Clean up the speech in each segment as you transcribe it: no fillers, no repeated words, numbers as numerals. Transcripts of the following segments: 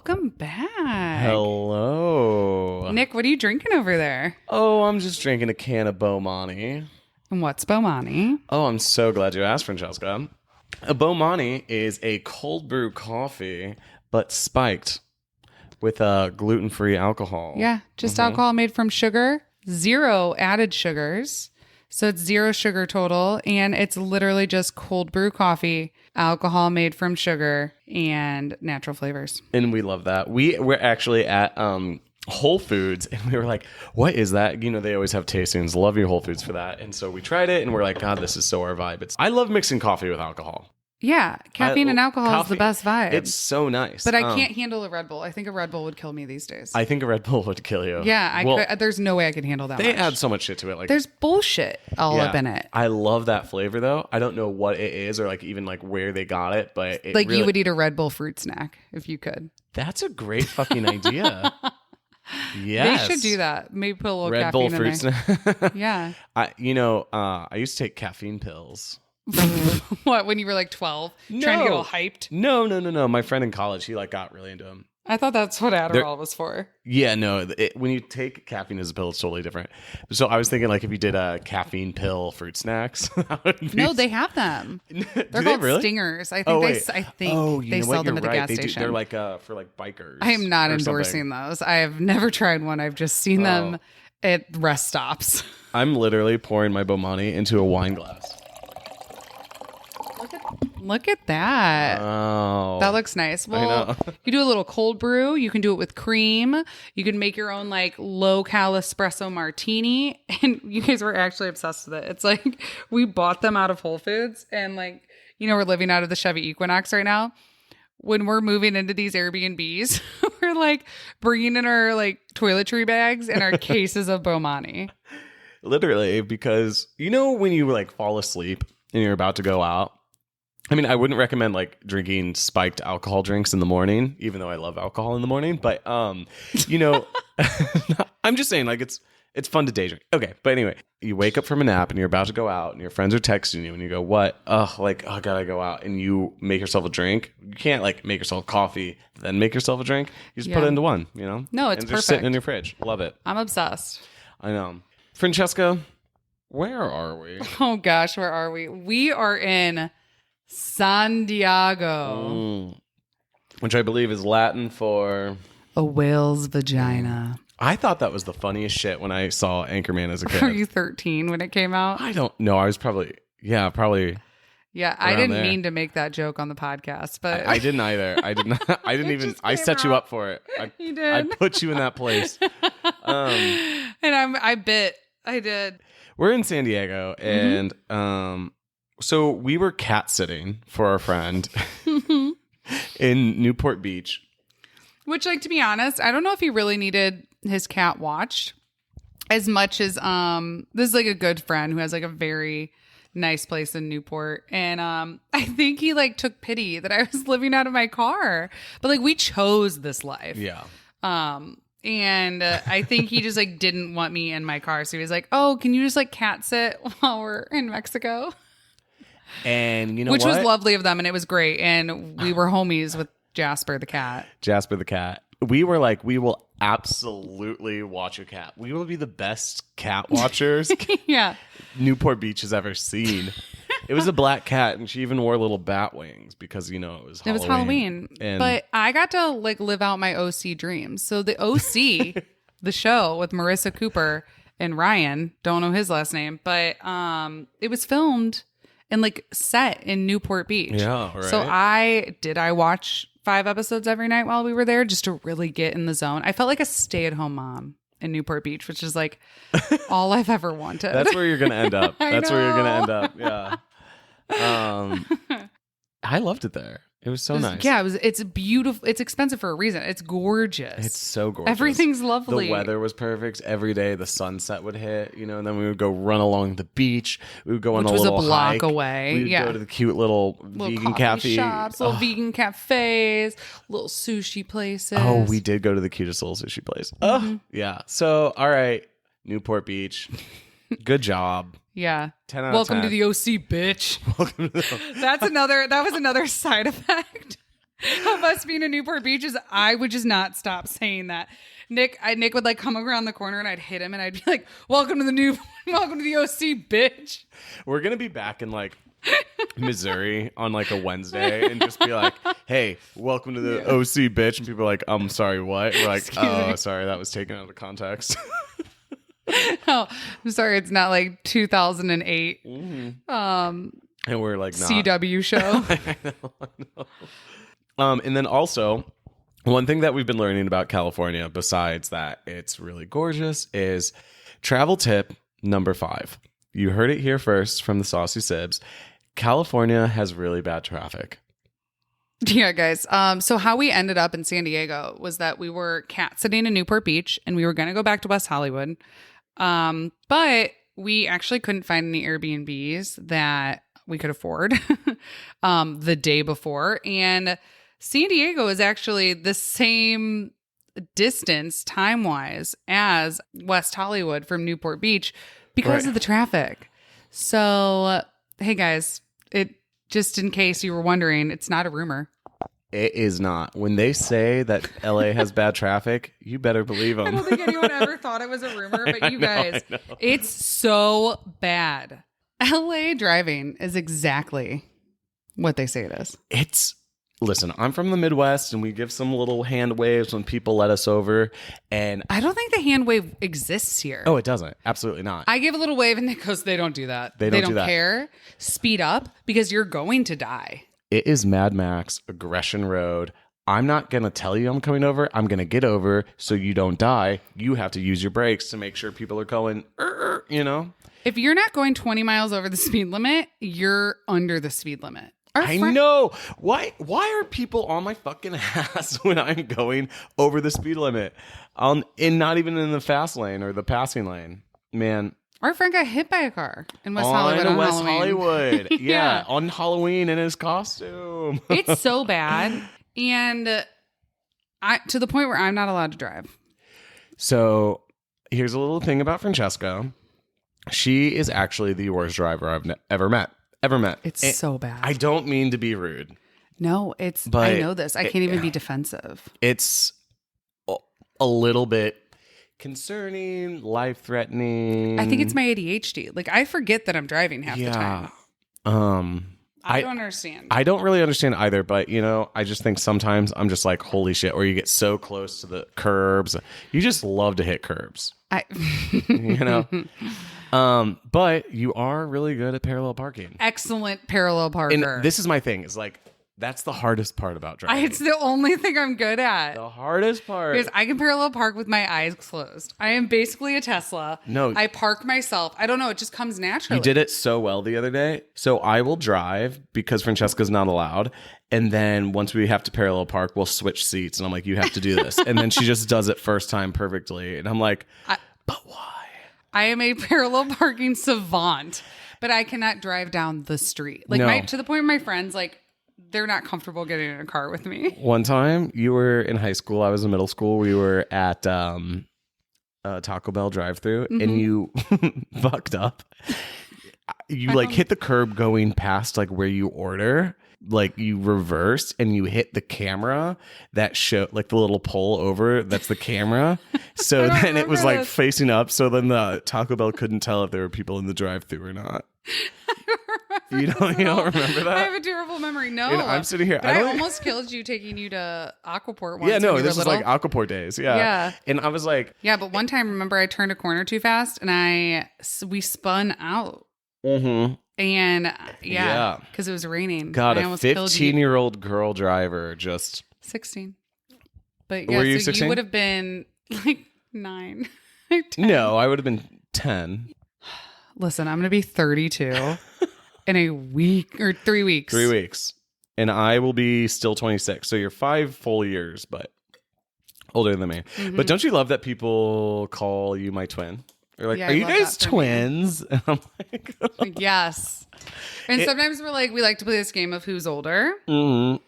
Welcome back. Hello. Nick, what are you drinking over there? Oh, I'm just drinking a can of Bomani. And what's Bomani? Oh, I'm so glad you asked, Francesca. A Bomani is a cold brew coffee, but spiked with gluten-free alcohol. Yeah, just alcohol made from sugar, 0 added sugars. So it's 0 sugar total, and it's literally just cold brew coffee, alcohol made from sugar, and natural flavors. And we love that. We're actually at Whole Foods, and we were like, what is that? You know, they always have tastings. Love your Whole Foods for that. And so we tried it, and we're like, God, this is so our vibe. I love mixing coffee with alcohol. Yeah, caffeine and alcohol is the best vibe. It's so nice. But I can't handle a Red Bull. I think a Red Bull would kill me these days. I think a Red Bull would kill you. Yeah, there's no way I could handle that They much. add so much shit to it. Like there's bullshit all up in it. I love that flavor, though. I don't know what it is or like even like where they got it, but it like really... you would eat a Red Bull fruit snack if you could. That's a great fucking idea. Yes. They should do that. Maybe put a little Red caffeine Bull fruit in there. snack. Yeah. I used to take caffeine pills. What, when you were like 12? Trying to get all hyped? No. My friend in college, he like got really into them. I thought that's what Adderall was for. Yeah, no. When you take caffeine as a pill, it's totally different. So I was thinking like if you did a caffeine pill fruit snacks. That would be... No, they have them. They're called really? Stingers. I think they sell them at the gas station. They're like for like bikers. I am not endorsing those. I have never tried one. I've just seen them at rest stops. I'm literally pouring my Bomani into a wine glass. Look at that. Oh. That looks nice. Well, you do a little cold brew. You can do it with cream. You can make your own like low-cal espresso martini. And you guys were actually obsessed with it. It's like we bought them out of Whole Foods and like, we're living out of the Chevy Equinox right now. When we're moving into these Airbnbs, we're like bringing in our like toiletry bags and our cases of Bomani. Literally, because when you like fall asleep and you're about to go out, I mean, I wouldn't recommend like drinking spiked alcohol drinks in the morning, even though I love alcohol in the morning. But, I'm just saying like it's fun to day drink. Okay. But anyway, you wake up from a nap and you're about to go out and your friends are texting you and you go, what? Oh, gotta go out. And you make yourself a drink. You can't like make yourself coffee, then make yourself a drink. You just put it into one, No, it's and perfect. just sitting in your fridge. Love it. I'm obsessed. I know. Francesca, where are we? Oh gosh, where are we? We are in San Diego. Which I believe is Latin for a whale's vagina. I thought that was the funniest shit when I saw Anchorman as a kid. Were you 13 when it came out? I don't know. I was probably. Yeah, I didn't mean to make that joke on the podcast, but I didn't either. I did not. I didn't even. I set you up for it. You did. I put you in that place. And I did. We're in San Diego, and so we were cat sitting for our friend in Newport Beach. Which, like, to be honest, I don't know if he really needed his cat watched as much as this is like a good friend who has like a very nice place in Newport, and I think he like took pity that I was living out of my car, but like we chose this life. Yeah. And I think he just like didn't want me in my car, so he was like, "Oh, can you just like cat sit while we're in Mexico?" And which was lovely of them, and it was great, and we were homies with Jasper the cat. We were like, we will absolutely watch a cat. We will be the best cat watchers Yeah. Newport Beach has ever seen. It was a black cat, and she even wore little bat wings because, it was Halloween. It was Halloween. And but I got to like live out my OC dreams. So the OC, the show with Marissa Cooper and Ryan, don't know his last name, but it was filmed and like set in Newport Beach. Yeah, right. So I watch 5 episodes every night while we were there just to really get in the zone. I felt like a stay-at-home mom in Newport Beach, which is like all I've ever wanted. That's where you're going to end up. That's where you're going to end up. Yeah. I loved it there. It was so nice. Yeah, it's beautiful. It's expensive for a reason. It's gorgeous. It's so gorgeous. Everything's lovely. The weather was perfect. Every day the sunset would hit, and then we would go run along the beach. We would go on a little hike. Which was a block away. We would go to the cute little vegan cafe shops, little vegan cafes, little sushi places. Oh, we did go to the cutest little sushi place. Oh, yeah. So, all right, Newport Beach. Good job. Yeah. 10 out of Welcome 10. to the OC, bitch. That was another side effect. of us being in Newport Beach is I would just not stop saying that. Nick would like come around the corner and I'd hit him and I'd be like, welcome to the OC, bitch. We're going to be back in like Missouri on like a Wednesday and just be like, hey, welcome to the OC, bitch. And people are like, I'm sorry, what? We're like, oh, sorry, that was taken out of context. Oh, I'm sorry, it's not like 2008. And we're like, not. CW show. I know. And then also, one thing that we've been learning about California, besides that it's really gorgeous, is travel tip number 5. You heard it here first from the Saucy Sibs. California has really bad traffic. Yeah, guys. So how we ended up in San Diego was that we were cat sitting in Newport Beach and we were going to go back to West Hollywood. But we actually couldn't find any Airbnbs that we could afford the day before. And San Diego is actually the same distance time-wise as West Hollywood from Newport Beach because of the traffic. So, hey guys, it just in case you were wondering, it's not a rumor. It is not. When they say that LA has bad traffic, you better believe them. I don't think anyone ever thought it was a rumor, but you guys, it's so bad. LA driving is exactly what they say it is. Listen, I'm from the Midwest and we give some little hand waves when people let us over. And I don't think the hand wave exists here. Oh, it doesn't. Absolutely not. I give a little wave and Nick goes, they don't do that. They don't care. Speed up because you're going to die. It is Mad Max Aggression Road. I'm not going to tell you I'm coming over. I'm going to get over so you don't die. You have to use your brakes to make sure people are going, you know? If you're not going 20 miles over the speed limit, you're under the speed limit. I know. Why are people on my fucking ass when I'm going over the speed limit? And not even in the fast lane or the passing lane. Man. Our friend got hit by a car in West Hollywood on West Halloween. Hollywood. Yeah, on Halloween in his costume. It's so bad. And to the point where I'm not allowed to drive. So here's a little thing about Francesca. She is actually the worst driver I've ever met. It's so bad. I don't mean to be rude. No, I know this. I can't even be defensive. It's a little bit concerning, life-threatening. I think it's my ADHD. Like, I forget that I'm driving half the time. I don't understand. I don't really understand either, but, you know, I just think sometimes I'm just like, holy shit, or you get so close to the curbs. You just love to hit curbs. You know? But you are really good at parallel parking. Excellent parallel parker. And this is my thing. Is like, that's the hardest part about driving. It's the only thing I'm good at. The hardest part. Because I can parallel park with my eyes closed. I am basically a Tesla. No. I park myself. I don't know. It just comes naturally. You did it so well the other day. So I will drive because Francesca's not allowed. And then once we have to parallel park, we'll switch seats. And I'm like, you have to do this. And then she just does it first time perfectly. And I'm like, but why? I am a parallel parking savant, but I cannot drive down the street. Like to the point where my friends, like, they're not comfortable getting in a car with me. One time you were in high school, I was in middle school. We were at Taco Bell drive-thru and you fucked up. You like hit the curb going past like where you order. Like you reversed and you hit the camera that show like the little pole over that's the camera. So then it was like facing up. So then the Taco Bell couldn't tell if there were people in the drive-thru or not. You don't remember that? I have a terrible memory. No, and I'm sitting here. I almost killed you taking you to Aquaport once. Yeah, no, this was like Aquaport days. Yeah, and I was like, yeah, but one time, remember, I turned a corner too fast and we spun out. Mm-hmm. And yeah, because it was raining. God, a 15-year-old girl driver just 16. But yeah, were you so 16? You would have been like 9. No, I would have been 10. Listen, I'm gonna be 32 in a week or 3 weeks. 3 weeks, and I will be still 26. So you're 5 full years, but older than me. Mm-hmm. But don't you love that people call you my twin? They're like, are you guys twins? And I'm like, yes. And sometimes we like to play this game of who's older. Mm-hmm.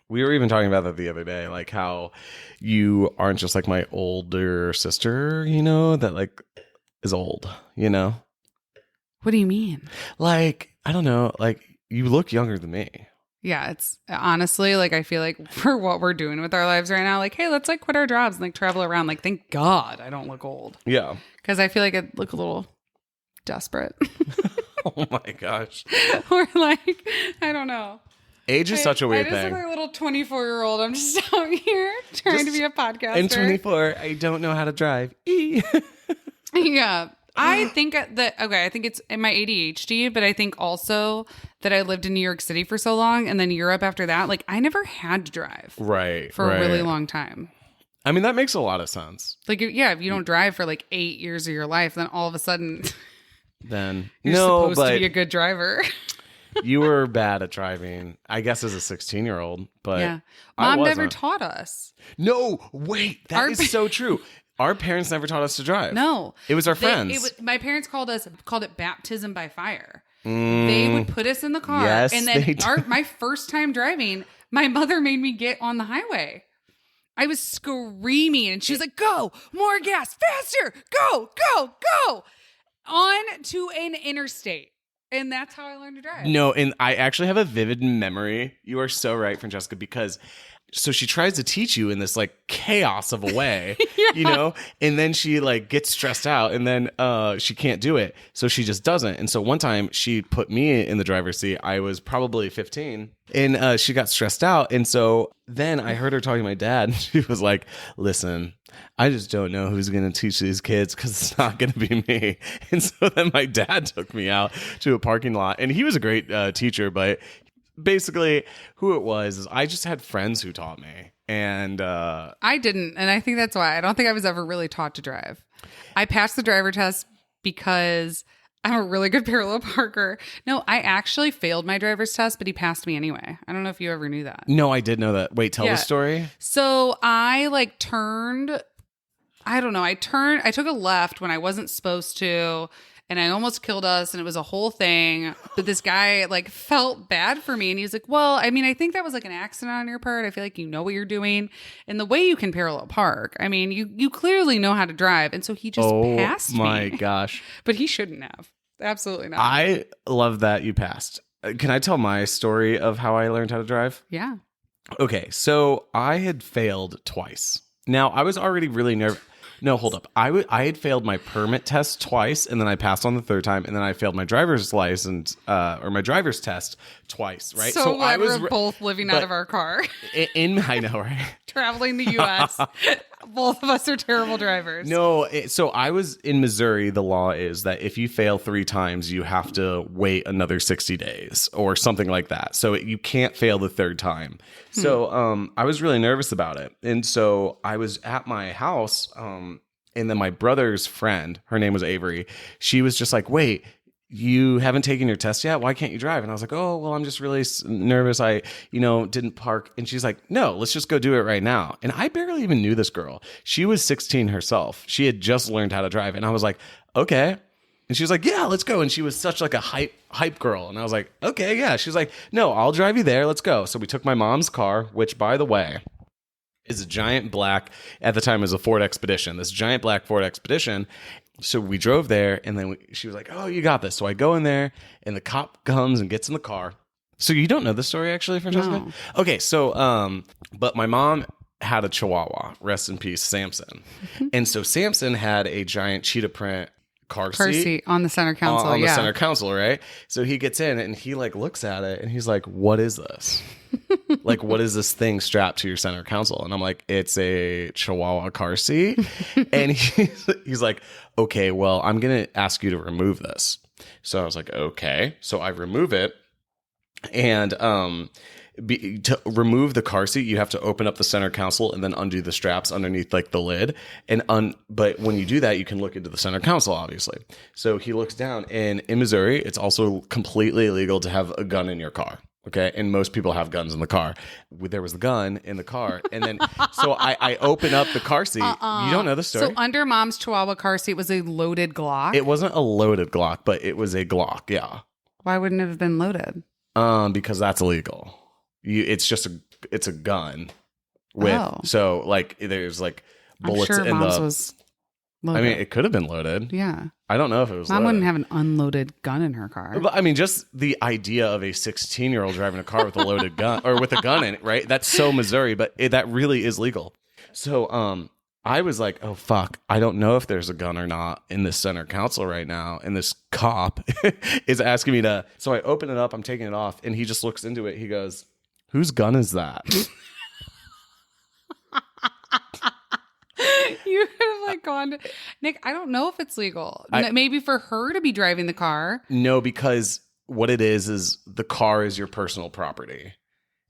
We were even talking about that the other day, like how you aren't just like my older sister, you know, that like is old, you know? What do you mean? Like, I don't know, like you look younger than me. Yeah, it's honestly like I feel like for what we're doing with our lives right now, like, hey, let's like quit our jobs and like travel around. Like, thank God I don't look old. Yeah. Because I feel like I look a little desperate. Oh my gosh. Or like, I don't know. Age is such a weird I just thing. look like a little 24-year-old. I'm just out here trying to be a podcaster. I'm 24. I don't know how to drive. Yeah. I think I think it's in my ADHD, but I think also that I lived in New York City for so long and then Europe after that. Like, I never had to drive. Right. For a really long time. I mean, that makes a lot of sense. Like, if you don't drive for like 8 years of your life, then all of a sudden then you're supposed to be a good driver. You were bad at driving, I guess, as a 16-year-old, but yeah. Mom never taught us. No, wait, that is so true. Our parents never taught us to drive. No. It was our friends. My parents called it baptism by fire. They would put us in the car. Yes, and then my first time driving, my mother made me get on the highway. I was screaming and she was like, go, more gas, faster, go, go, go. On to an interstate. And that's how I learned to drive. No, and I actually have a vivid memory. You are so right, Francesca, because so she tries to teach you in this like chaos of a way, you know, and then she like gets stressed out and then she can't do it. So she just doesn't. And so one time she put me in the driver's seat. I was probably 15 and she got stressed out. And so then I heard her talking to my dad and she was like, listen, I just don't know who's going to teach these kids because it's not going to be me. And so then my dad took me out to a parking lot and he was a great teacher, but basically who it was is I just had friends who taught me and I didn't, and I think that's why I don't think I was ever really taught to drive. I passed the driver test because I'm a really good parallel parker. No, I actually failed my driver's test, but he passed me anyway. I don't know if you ever knew that. No, I did know that. Wait, tell the story. So I like turned, I don't know, I took a left when I wasn't supposed to, and I almost killed us, and it was a whole thing. But this guy like felt bad for me, and he was like, well, I mean, I think that was like an accident on your part. I feel like you know what you're doing. And the way you can parallel park, I mean, you clearly know how to drive. And so he just passed me. Oh my gosh. But he shouldn't have. Absolutely not. I love that you passed. Can I tell my story of how I learned how to drive? Yeah. Okay, so I had failed twice. Now, I was already really nervous. No, hold up. I had failed my permit test twice, and then I passed on the third time, and then I failed my driver's license or my driver's test twice, right? So glad we're both living out of our car. I know, right? Traveling the U.S. Both of us are terrible drivers. No, so I was in Missouri. The law is that if you fail 3 times, you have to wait another 60 days or something like that. So you can't fail the third time. So I was really nervous about it. And so I was at my house and then my brother's friend, her name was Avery. She was just like, wait, you haven't taken your test yet? Why can't you drive? And I was like, oh, well, I'm just really nervous. I, didn't park. And she's like, no, let's just go do it right now. And I barely even knew this girl. She was 16 herself. She had just learned how to drive. And I was like, okay. And she was like, yeah, let's go. And she was such like a hype girl. And I was like, okay, yeah. She was like, no, I'll drive you there. Let's go. So we took my mom's car, which by the way, is a giant black, at the time it was a Ford Expedition, this giant black Ford Expedition. So we drove there and then she was like, oh, you got this. So I go in there and the cop comes and gets in the car. So you don't know the story actually, Francesca? No. Okay. So, but my mom had a Chihuahua, rest in peace, Samson. And so Samson had a giant cheetah print car seat on the center console. On the center console, right? So he gets in and he like looks at it and he's like, what is this? Like, what is this thing strapped to your center console? And I'm like, it's a Chihuahua car seat. And he's like, okay, well, I'm going to ask you to remove this. So I was like, okay. So I remove it. And to remove the car seat, you have to open up the center console and then undo the straps underneath like the lid. But when you do that, you can look into the center console, obviously. So he looks down, and in Missouri, it's also completely illegal to have a gun in your car. Okay. And most people have guns in the car. There was the gun in the car. And then, so I open up the car seat. You don't know the story. So under Mom's Chihuahua car seat was a loaded Glock? It wasn't a loaded Glock, but it was a Glock. Yeah. Why wouldn't it have been loaded? Because that's illegal. It's a gun with, so like there's like bullets I'm sure in Mom's the. was Loaded. I mean, it could have been loaded. Yeah. I don't know if it was Mom loaded. wouldn't have an unloaded gun in her car. But I mean, just the idea of a 16-year-old driving a car with a loaded gun or with a gun in it, right? That's so Missouri, but that really is legal. So I was like, oh, fuck. I don't know if there's a gun or not in this center council right now. And this cop is asking me to. So I open it up. I'm taking it off. And he just looks into it. He goes, whose gun is that? You could have like gone to Nick. I don't know if it's legal. Maybe for her to be driving the car. No, because what it is the car is your personal property.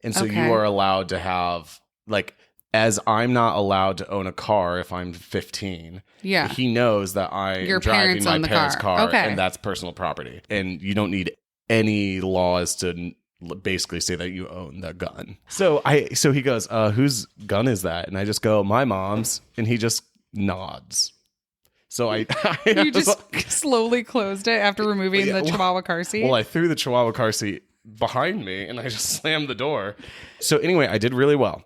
And so you are allowed to have, like, as I'm not allowed to own a car if I'm 15. Yeah. He knows that I'm driving my parents' car and that's personal property. And you don't need any laws to basically say that you own the gun. So he goes, whose gun is that? And I just go, my mom's. And he just nods. So you just slowly closed it after removing the Chihuahua car seat? Well, I threw the Chihuahua car seat behind me and I just slammed the door. So anyway, I did really well.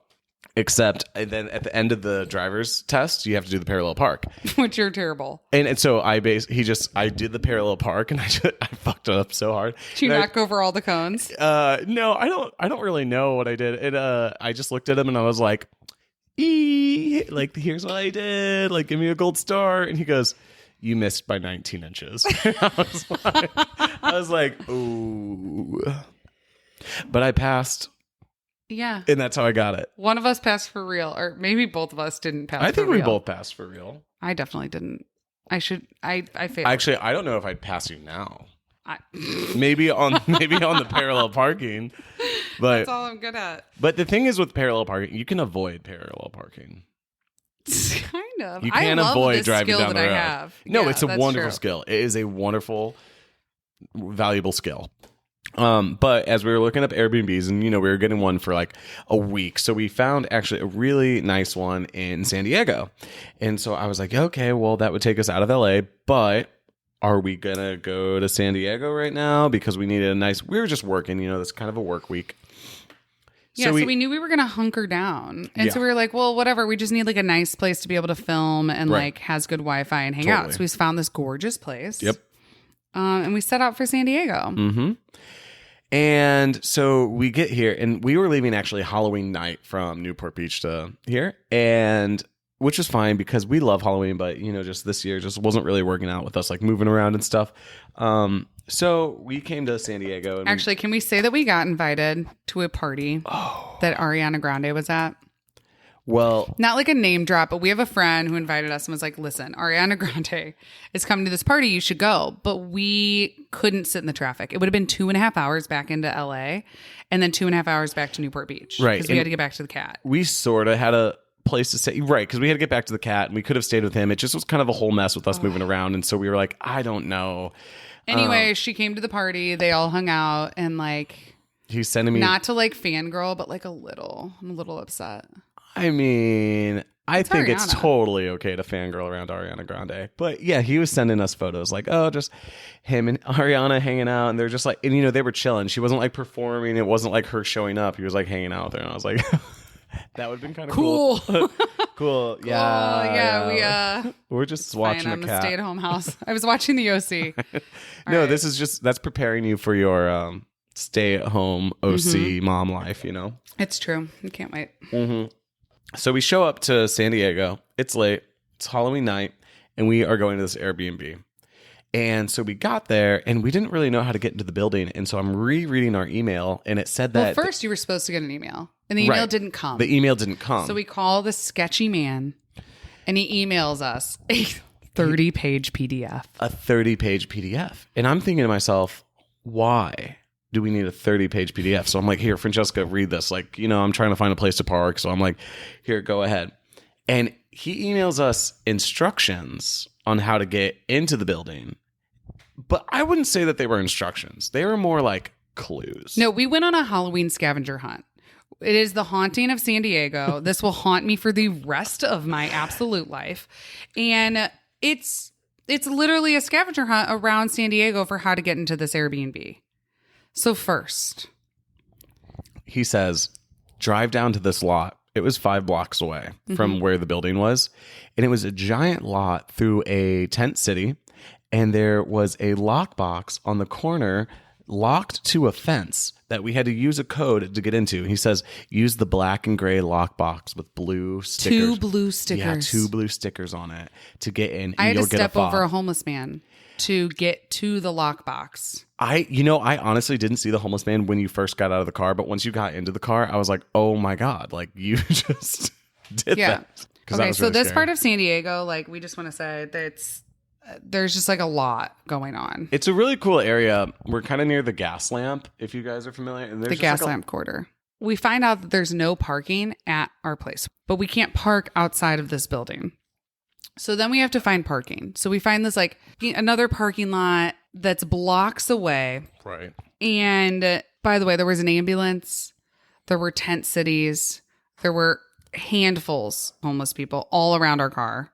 Except then at the end of the driver's test, you have to do the parallel park. Which you're terrible. And so I did the parallel park and I fucked it up so hard. Did you not go over all the cones? No, I don't really know what I did. I just looked at him and I was like, like, here's what I did. Like, give me a gold star. And he goes, you missed by 19 inches. I was like, ooh. But I passed. Yeah. And that's how I got it. One of us passed for real, or maybe both of us didn't pass for real. I think we both passed for real. I definitely didn't. I failed. Actually, I don't know if I'd pass you now. Maybe on the parallel parking. But that's all I'm good at. But the thing is with parallel parking, you can avoid parallel parking. Kind of. You can't avoid driving down the road. I have. No, it's a wonderful skill. It is a wonderful, valuable skill. But as we were looking up Airbnbs and, we were getting one for like a week. So we found actually a really nice one in San Diego. And so I was like, okay, well, that would take us out of LA, but are we going to go to San Diego right now? Because we needed we were just working, that's kind of a work week. Yeah, so we knew we were going to hunker down. And so we were like, well, whatever. We just need like a nice place to be able to film and like has good Wi-Fi and hang out. So we found this gorgeous place. Yep. And we set out for San Diego. Mm-hmm. And so we get here and we were leaving actually Halloween night from Newport Beach to here. And which was fine because we love Halloween, but just this year just wasn't really working out with us like moving around and stuff. So we came to San Diego. And actually, can we say that we got invited to a party that Ariana Grande was at? Well, not like a name drop, but we have a friend who invited us and was like, listen, Ariana Grande is coming to this party. You should go. But we couldn't sit in the traffic. It would have been 2.5 hours back into LA and then 2.5 hours back to Newport Beach. Right. Because we had to get back to the cat. We sort of had a place to stay. Right. Because we had to get back to the cat and we could have stayed with him. It just was kind of a whole mess with us moving around. And so we were like, I don't know. Anyway, she came to the party. They all hung out and like. He's sending me. Not to like fangirl, but like a little. I'm a little upset. I mean, I think it's totally okay to fangirl around Ariana Grande. But yeah, he was sending us photos like, oh, just him and Ariana hanging out. And they're just like, and they were chilling. She wasn't like performing. It wasn't like her showing up. He was like hanging out with her. And I was like, that would have been kind of cool. Cool. Yeah. We're just watching on the cat. Stay-at-home house. I was watching the OC. No, this is that's preparing you for your stay-at-home OC mom life, It's true. I can't wait. Mm-hmm. So we show up to San Diego. It's late. It's Halloween night. And we are going to this Airbnb. And so we got there and we didn't really know how to get into the building. And so I'm rereading our email and it said that. Well, first you were supposed to get an email and the email didn't come. The email didn't come. So we call this sketchy man and he emails us a 30-page PDF. A 30-page PDF. And I'm thinking to myself, why do we need a 30-page PDF? So I'm like, here, Francesca, read this. Like, I'm trying to find a place to park. So I'm like, here, go ahead. And he emails us instructions on how to get into the building. But I wouldn't say that they were instructions. They were more like clues. No, we went on a Halloween scavenger hunt. It is the haunting of San Diego. This will haunt me for the rest of my absolute life. And it's literally a scavenger hunt around San Diego for how to get into this Airbnb. So first, he says, drive down to this lot It was 5 blocks away from where the building was. And it was a giant lot through a tent city. And there was a lockbox on the corner locked to a fence that we had to use a code to get into. He says, use the black and gray lockbox with blue stickers. 2 blue stickers. Yeah, 2 blue stickers on it to get in. I had to step over a homeless man to get to the lockbox. I honestly didn't see the homeless man when you first got out of the car, but once you got into the car, I was like, oh my God, like you just did that. Okay, so this part of San Diego, like we just want to say that there's just like a lot going on. It's a really cool area. We're kind of near the gas lamp, if you guys are familiar. And the gas lamp quarter. We find out that there's no parking at our place, but we can't park outside of this building. So then we have to find parking. So we find this like another parking lot that's blocks away. Right. And by the way, there was an ambulance. There were tent cities. There were handfuls of homeless people all around our car.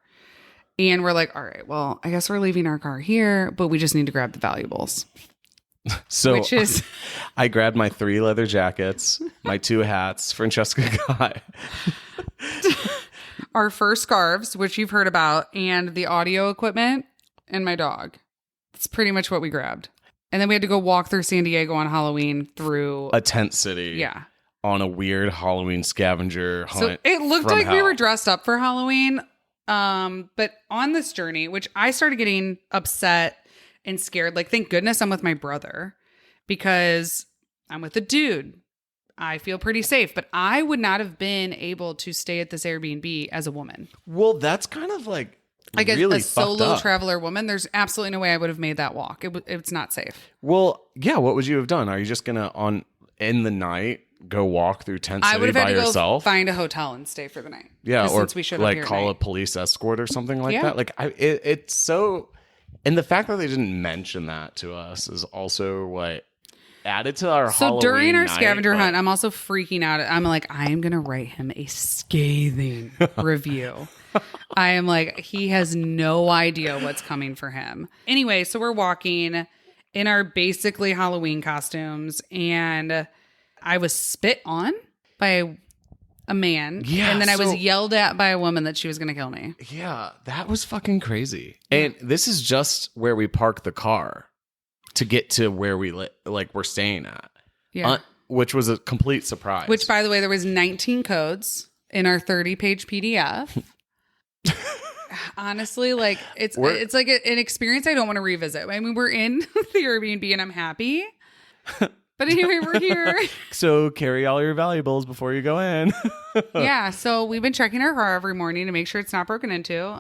And we're like, all right, well, I guess we're leaving our car here, but we just need to grab the valuables. So which is I grabbed my 3 leather jackets, my 2 hats. Francesca got our fur scarves, which you've heard about, and the audio equipment, and my dog. That's pretty much what we grabbed. And then we had to go walk through San Diego on Halloween through a tent city. Yeah. On a weird Halloween scavenger hunt. So it looked like we were dressed up for Halloween. But on this journey, which I started getting upset and scared, like, thank goodness I'm with my brother because I'm with a dude. I feel pretty safe, but I would not have been able to stay at this Airbnb as a woman. Well, that's kind of like really a solo traveler woman. There's absolutely no way I would have made that walk. It's not safe. Well, yeah. What would you have done? Are you just gonna in the night go walk through tent city I would have by had to yourself? Go find a hotel and stay for the night. Yeah, or since we showed like up here call a police escort or something like that. Like it's so, and the fact that they didn't mention that to us is also what added to our Halloween during our night, scavenger hunt, I'm also freaking out. I'm like, I am gonna write him a scathing review. I am like, he has no idea what's coming for him. Anyway, so we're walking in our basically Halloween costumes, and I was spit on by a man. Yeah, and then I was yelled at by a woman that she was going to kill me. Yeah, that was fucking crazy. And this is just where we parked the car to get to where we're staying at. Yeah. Which was a complete surprise. Which, by the way, there was 19 codes in our 30-page PDF. Honestly, like it's like an experience I don't want to revisit. I mean, we're in the Airbnb and I'm happy. But anyway, we're here. So carry all your valuables before you go in. Yeah. So we've been checking our car every morning to make sure it's not broken into.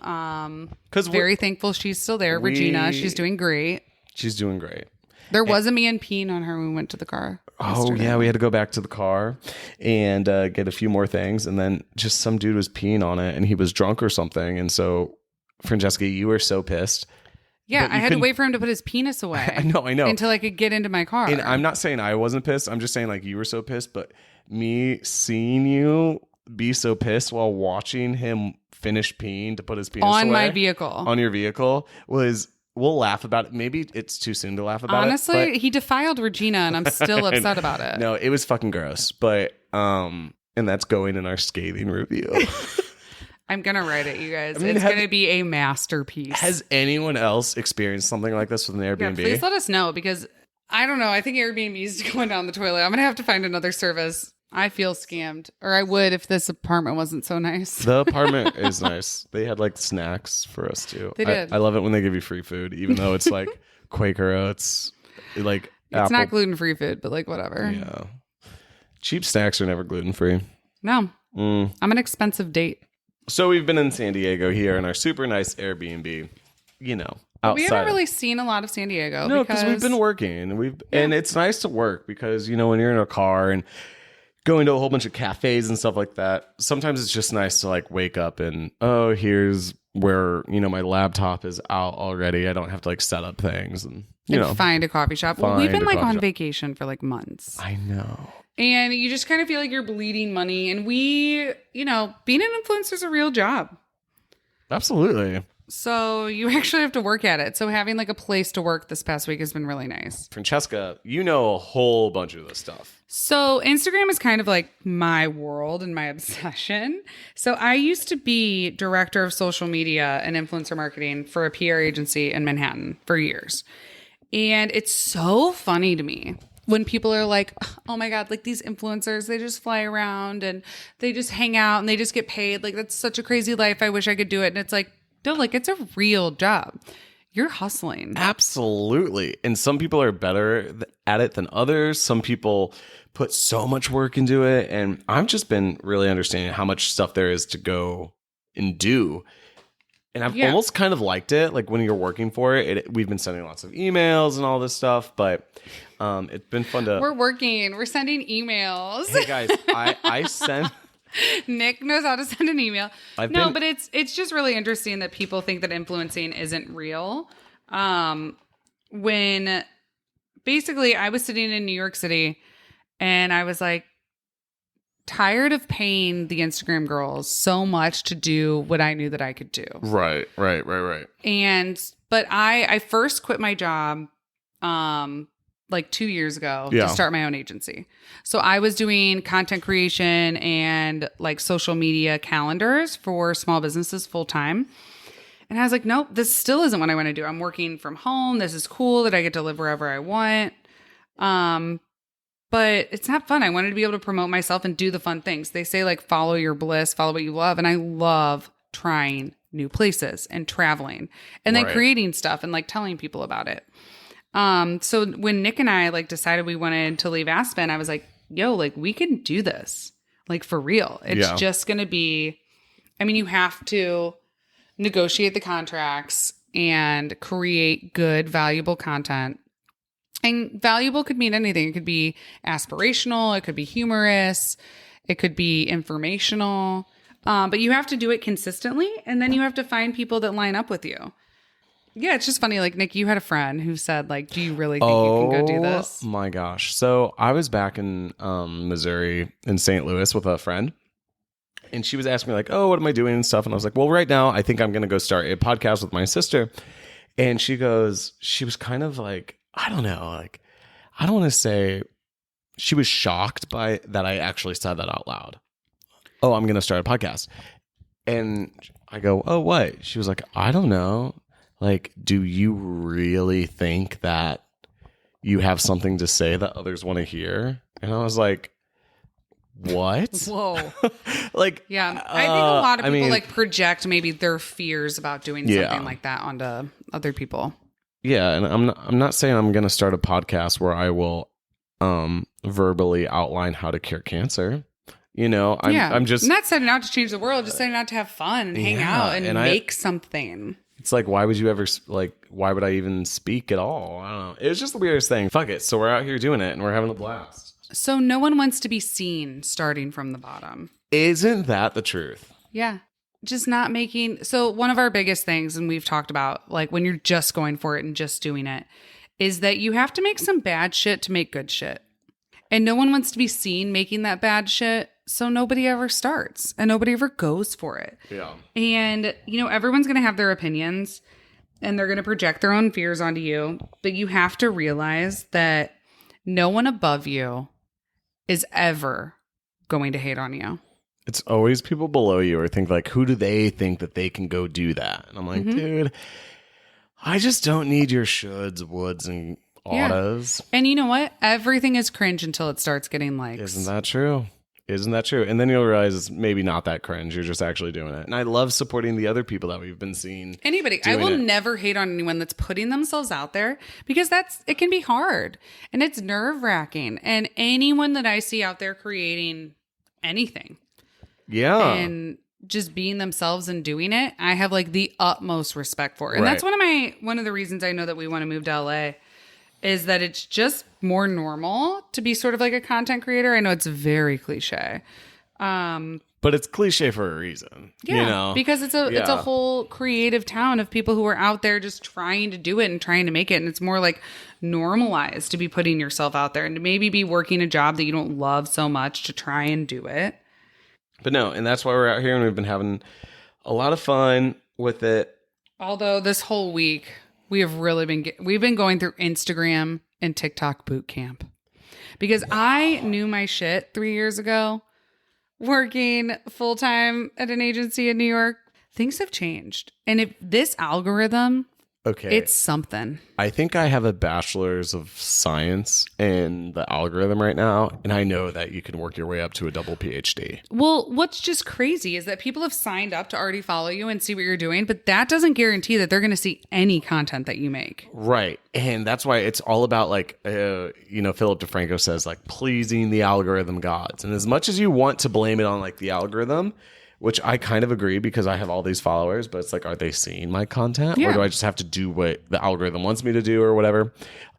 Because very thankful she's still there. Regina, she's doing great. She's doing great. There was a man peeing on her when we went to the car. Yesterday. Yeah, we had to go back to the car and get a few more things. And then just some dude was peeing on it and he was drunk or something. And so, Francesca, you were so pissed. Yeah, I had to wait for him to put his penis away. I know. Until I could get into my car. And I'm not saying I wasn't pissed. I'm just saying like you were so pissed. But me seeing you be so pissed while watching him finish peeing to put his penis on away, my vehicle. On your vehicle was... We'll laugh about it. Maybe it's too soon to laugh about Honestly, it. Honestly, he defiled Regina and I'm still upset about it. No, it was fucking gross. But, and that's going in our scathing review. I'm going to write it, you guys. It's going to be a masterpiece. Has anyone else experienced something like this with an Airbnb? Yeah, please let us know because I don't know. I think Airbnb is going down the toilet. I'm going to have to find another service. I feel scammed, or I would if this apartment wasn't so nice. The apartment is nice. They had like snacks for us too. They did. I love it when they give you free food, even though it's like Quaker oats, like it's not gluten-free food, but like whatever. Yeah, cheap snacks are never gluten-free. No, I'm an expensive date. So we've been in San Diego here in our super nice Airbnb. You know, outside. We haven't really seen a lot of San Diego. No, because we've been working, and it's nice to work because you know when you're in a car and going to a whole bunch of cafes and stuff like that, sometimes it's just nice to like wake up and, oh, here's where, you know, my laptop is out already. I don't have to like set up things and find a coffee shop. Well, we've been like on vacation for like months. I know. And you just kind of feel like you're bleeding money. And we, you know, being an influencer is a real job. Absolutely. So you actually have to work at it. So having like a place to work this past week has been really nice. Francesca, you know a whole bunch of this stuff. So Instagram is kind of like my world and my obsession. So I used to be director of social media and influencer marketing for a PR agency in Manhattan for years. And it's so funny to me when people are like, oh my God, like these influencers, they just fly around and they just hang out and they just get paid. Like that's such a crazy life. I wish I could do it. And it's like, no, like it's a real job. You're hustling. Absolutely. And some people are better at it than others. Some people put so much work into it. And I've just been really understanding how much stuff there is to go and do. And I've almost kind of liked it. Like when you're working for it, we've been sending lots of emails and all this stuff, but it's been fun to... We're sending emails. Hey guys, I sent... Nick knows how to send an email. But it's just really interesting that people think that influencing isn't real. When basically I was sitting in New York City and I was like tired of paying the Instagram girls so much to do what I knew that I could do. Right. But I first quit my job like 2 years ago to start my own agency. So I was doing content creation and like social media calendars for small businesses full time. And I was like, nope, this still isn't what I want to do. I'm working from home. This is cool that I get to live wherever I want. But it's not fun. I wanted to be able to promote myself and do the fun things. They say like follow your bliss, follow what you love. And I love trying new places and traveling and then creating stuff and like telling people about it. So when Nick and I like decided we wanted to leave Aspen, I was like, yo, like we can do this like for real. It's just going to be, I mean, you have to negotiate the contracts and create good, valuable content. And valuable could mean anything. It could be aspirational. It could be humorous. It could be informational. But you have to do it consistently. And then you have to find people that line up with you. Yeah, it's just funny. Like, Nick, you had a friend who said, like, do you really think you can go do this? Oh, my gosh. So I was back in Missouri in St. Louis with a friend. And she was asking me, like, oh, what am I doing and stuff? And I was like, well, right now, I think I'm going to go start a podcast with my sister. And she was kind of like, I don't know. Like, I don't want to say she was shocked by that I actually said that out loud. Oh, I'm going to start a podcast. And I go, oh, what? She was like, I don't know. Like, do you really think that you have something to say that others want to hear? And I was like, what? Whoa. Like, yeah. I think a lot of people like project maybe their fears about doing something like that onto other people. Yeah. And I'm not saying I'm going to start a podcast where I will verbally outline how to cure cancer. You know, I'm just not setting out to change the world, just setting out to have fun and hang out and make something. It's like, why would you ever, like, why would I even speak at all? I don't know. It was just the weirdest thing. Fuck it. So we're out here doing it and we're having a blast. So no one wants to be seen starting from the bottom. Isn't that the truth? Yeah. Just not making. So one of our biggest things, and we've talked about, like, when you're just going for it and just doing it, is that you have to make some bad shit to make good shit. And no one wants to be seen making that bad shit. So nobody ever starts and nobody ever goes for it. Yeah. And, you know, everyone's going to have their opinions and they're going to project their own fears onto you. But you have to realize that no one above you is ever going to hate on you. It's always people below you or think like, who do they think that they can go do that? And I'm like, dude, I just don't need your shoulds, woulds, and oughtas. And you know what? Everything is cringe until it starts getting likes. Isn't that true? Isn't that true? And then you'll realize it's maybe not that cringe. You're just actually doing it. And I love supporting the other people that we've been seeing. Anybody. I will never hate on anyone that's putting themselves out there because it can be hard and it's nerve wracking. And anyone that I see out there creating anything. Yeah. And just being themselves and doing it, I have like the utmost respect for. And that's one of the reasons I know that we want to move to LA. Is that it's just more normal to be sort of like a content creator. I know it's very cliche. But it's cliche for a reason. Yeah, you know? Because it's a whole creative town of people who are out there just trying to do it and trying to make it. And it's more like normalized to be putting yourself out there and to maybe be working a job that you don't love so much to try and do it. But no, and that's why we're out here and we've been having a lot of fun with it. Although this whole week we have really we've been going through Instagram and TikTok boot camp because I knew my shit 3 years ago working full time at an agency in New York. Things have changed. And if this algorithm, Okay. it's something. I think I have a bachelor's of science in the algorithm right now, and I know that you can work your way up to a double PhD. Well, what's just crazy is that people have signed up to already follow you and see what you're doing, but that doesn't guarantee that they're going to see any content that you make. Right. And that's why it's all about like, Philip DeFranco says like pleasing the algorithm gods. And as much as you want to blame it on like the algorithm, which I kind of agree because I have all these followers, but it's like, are they seeing my content? Yeah. Or do I just have to do what the algorithm wants me to do or whatever?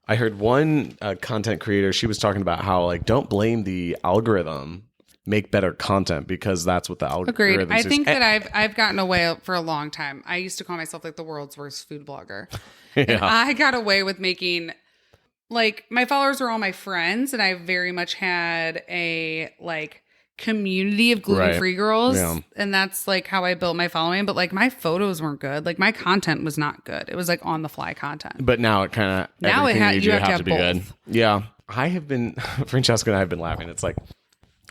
I heard one content creator, she was talking about how like, don't blame the algorithm, make better content because that's what the algorithm Agreed. I think that I've gotten away for a long time. I used to call myself like the world's worst food blogger. Yeah. And I got away with making, like, my followers were all my friends, and I very much had a like community of gluten-free girls. Yeah. And that's like how I built my following. But like my photos weren't good. Like my content was not good. It was like on the fly content. But now it kind of, Now you have to have to be good. both. Yeah. I have been, Francesca and I have been laughing. It's like,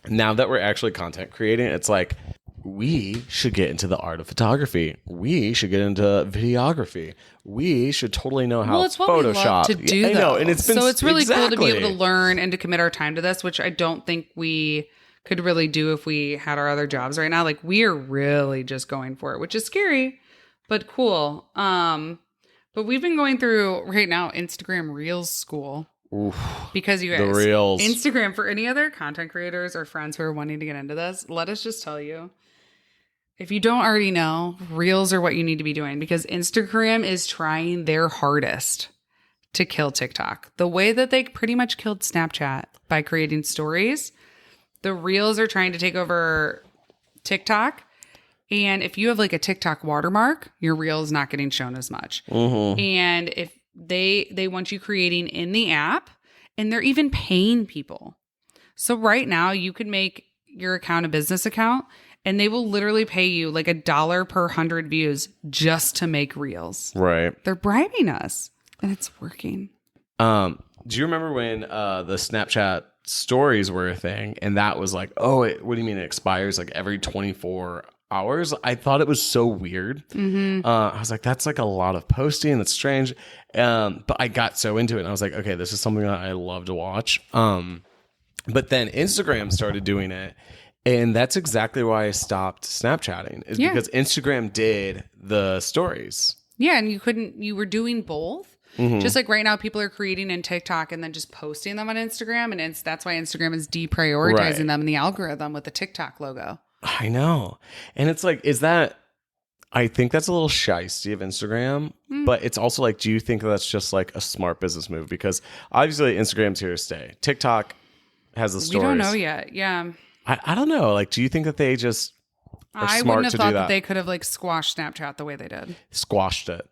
now that we're actually content creating, it's like, we should get into the art of photography. We should get into videography. We should totally know how Well, it's what Photoshop. we love to do, I know, though. and it's been so it's really cool to be exactly. able to learn and to commit our time to this, which I don't think we could really do if we had our other jobs right now. Like we are really just going for it, which is scary, but cool. But we've been going through right now Instagram Reels school. Oof, because you guys, the Reels. Instagram, for any other content creators or friends who are wanting to get into this, let us just tell you, if you don't already know, Reels are what you need to be doing because Instagram is trying their hardest to kill TikTok. The way that they pretty much killed Snapchat by creating stories, the Reels are trying to take over TikTok. And if you have like a TikTok watermark, your Reel is not getting shown as much. Mm-hmm. And if they want you creating in the app, and they're even paying people. So right now you could make your account a business account, and they will literally pay you like $1 per 100 views just to make Reels. Right. They're bribing us, and it's working. Do you remember when the Snapchat stories were a thing, and that was like, what do you mean it expires like every 24 hours? I thought it was so weird. Mm-hmm. I was like, that's like a lot of posting. That's strange. But I got so into it, and I was like, okay, this is something that I love to watch. But then Instagram started doing it, and that's exactly why I stopped Snapchatting. Is because Instagram did the stories. Yeah, and you were doing both. Mm-hmm. Just like right now, people are creating in TikTok and then just posting them on Instagram. And that's why Instagram is deprioritizing them in the algorithm with the TikTok logo. I know. And it's like, I think that's a little shysty of Instagram, but it's also like, do you think that's just like a smart business move? Because obviously Instagram's here to stay. TikTok has the stories. We don't know yet. Yeah. I don't know. Like, do you think that they just are I smart wouldn't to have thought do that? that they could have like squashed Snapchat the way they did. Squashed it.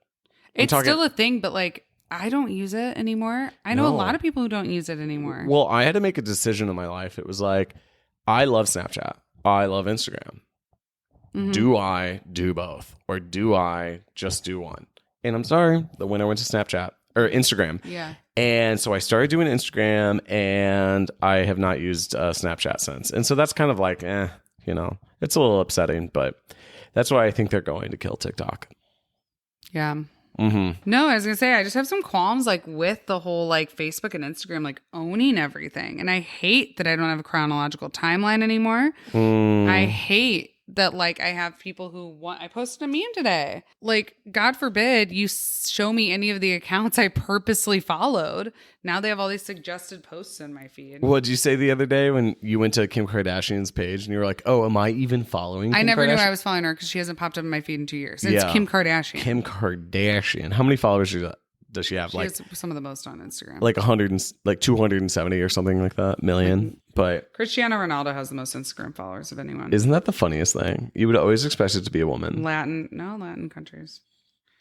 It's still a thing, but like, I don't use it anymore. I know a lot of people who don't use it anymore. Well, I had to make a decision in my life. It was like, I love Snapchat. I love Instagram. Mm-hmm. Do I do both? Or do I just do one? And I'm sorry, the winner went to Snapchat or Instagram. Yeah. And so I started doing Instagram, and I have not used Snapchat since. And so that's kind of like, it's a little upsetting, but that's why I think they're going to kill TikTok. Yeah. Mm-hmm. No, I was gonna say I just have some qualms like with the whole like Facebook and Instagram like owning everything, and I hate that I don't have a chronological timeline anymore. I hate that like I have people who want. I posted a meme today. Like, God forbid you show me any of the accounts I purposely followed. Now they have all these suggested posts in my feed. What did you say the other day when you went to Kim Kardashian's page and you were like, "Oh, am I even following?" I Kim never knew Kardashian? I was following her because she hasn't popped up in my feed in 2 years. It's Kim Kardashian. Kim Kardashian. How many followers does she have? She has some of the most on Instagram. Like 270 or something like that million. But Cristiano Ronaldo has the most Instagram followers of anyone. Isn't that the funniest thing? You would always expect it to be a woman. Latin countries.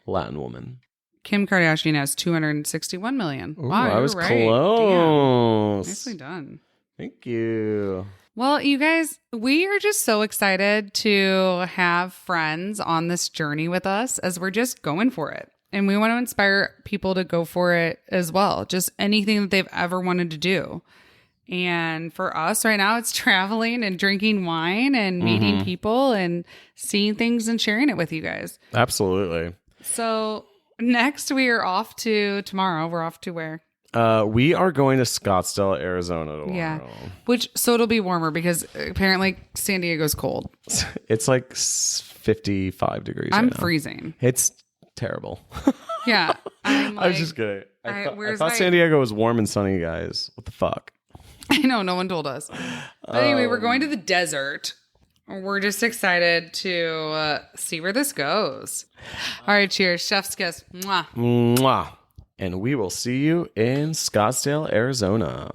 Latin woman. Kim Kardashian has 261 million. Ooh, Wow, I was right. close. Damn. Nicely done. Thank you. Well, you guys, we are just so excited to have friends on this journey with us as we're just going for it. And we want to inspire people to go for it as well. Just anything that they've ever wanted to do. And for us right now, it's traveling and drinking wine and meeting people and seeing things and sharing it with you guys. Absolutely. So next we are off to tomorrow. We're off to where? We are going to Scottsdale, Arizona tomorrow. Yeah. So it'll be warmer because apparently San Diego's cold. It's like 55 degrees. I'm right now. freezing. It's terrible. Yeah. I was just kidding. I thought San Diego was warm and sunny, guys. What the fuck? I know, no one told us. But anyway, we're going to the desert. We're just excited to see where this goes. All right, cheers. Chef's kiss. Mwah. Mwah. And we will see you in Scottsdale, Arizona.